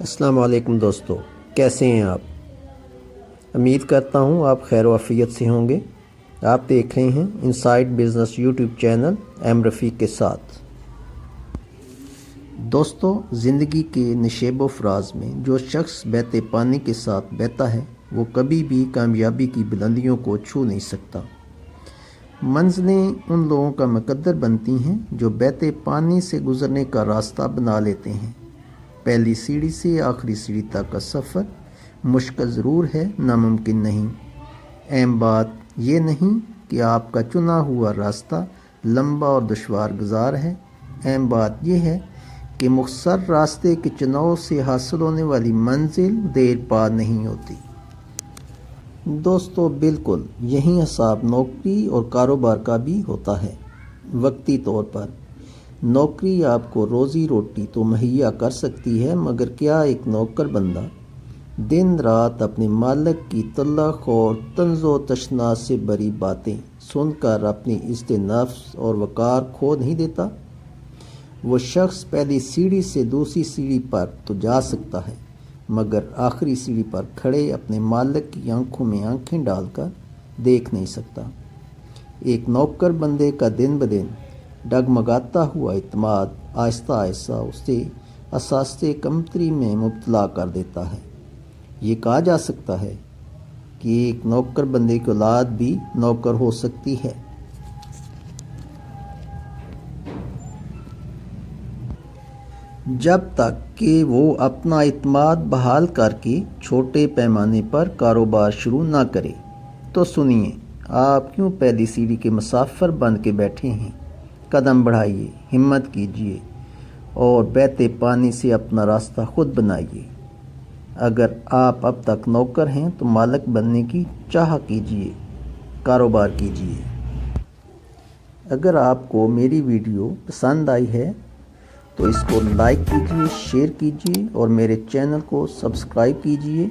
السلام علیکم دوستو، کیسے ہیں آپ؟ امید کرتا ہوں آپ خیر و عافیت سے ہوں گے۔ آپ دیکھ رہے ہیں inside business YouTube channel M Rafiq کے ساتھ۔ دوستو، زندگی کے نشیب و فراز میں جو شخص بہتے پانی کے ساتھ بہتا ہے وہ کبھی بھی کامیابی کی بلندیوں کو چھو نہیں سکتا۔ منزلیں ان لوگوں کا مقدر بنتی ہیں جو بہتے پانی سے گزرنے کا راستہ بنا لیتے ہیں۔ پہلی سیڑھی سے آخری سیڑھی تک کا سفر مشکل ضرور ہے، ناممکن نہیں۔ اہم بات یہ نہیں کہ آپ کا چنا ہوا راستہ لمبا اور دشوار گزار ہے، اہم بات یہ ہے کہ مختصر راستے کے چناؤ سے حاصل ہونے والی منزل دیر پا نہیں ہوتی۔ دوستو، بالکل یہی حساب نوکری اور کاروبار کا بھی ہوتا ہے۔ وقتی طور پر نوکری آپ کو روزی روٹی تو مہیا کر سکتی ہے، مگر کیا ایک نوکر بندہ دن رات اپنے مالک کی تلخ اور طنز و تشناس سے بری باتیں سن کر اپنی عزت نفس اور وقار کھو نہیں دیتا؟ وہ شخص پہلی سیڑھی سے دوسری سیڑھی پر تو جا سکتا ہے، مگر آخری سیڑھی پر کھڑے اپنے مالک کی آنکھوں میں آنکھیں ڈال کر دیکھ نہیں سکتا۔ ایک نوکر بندے کا دن بدن ڈگمگاتا ہوا اعتماد آہستہ آہستہ اسے احساسِ کمتری میں مبتلا کر دیتا ہے۔ یہ کہا جا سکتا ہے کہ ایک نوکر بندے کی اولاد بھی نوکر ہو سکتی ہے۔ جب تک کہ وہ اپنا اعتماد بحال کر کے چھوٹے پیمانے پر کاروبار شروع نہ کرے۔ تو سنیے، آپ کیوں پہلی سیڑھی کے مسافر بن کے بیٹھے ہیں؟ قدم بڑھائیے، ہمت کیجیے اور بہتے پانی سے اپنا راستہ خود بنائیے۔ اگر آپ اب تک نوکر ہیں تو مالک بننے کی چاہ کیجیے، کاروبار کیجیے۔ اگر آپ کو میری ویڈیو پسند آئی ہے تو اس کو لائک کیجیے، شیئر کیجیے اور میرے چینل کو سبسکرائب کیجیے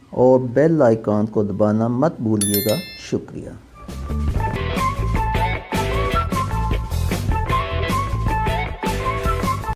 اور بیل آئیکن کو دبانا مت بھولیے گا۔ شکریہ۔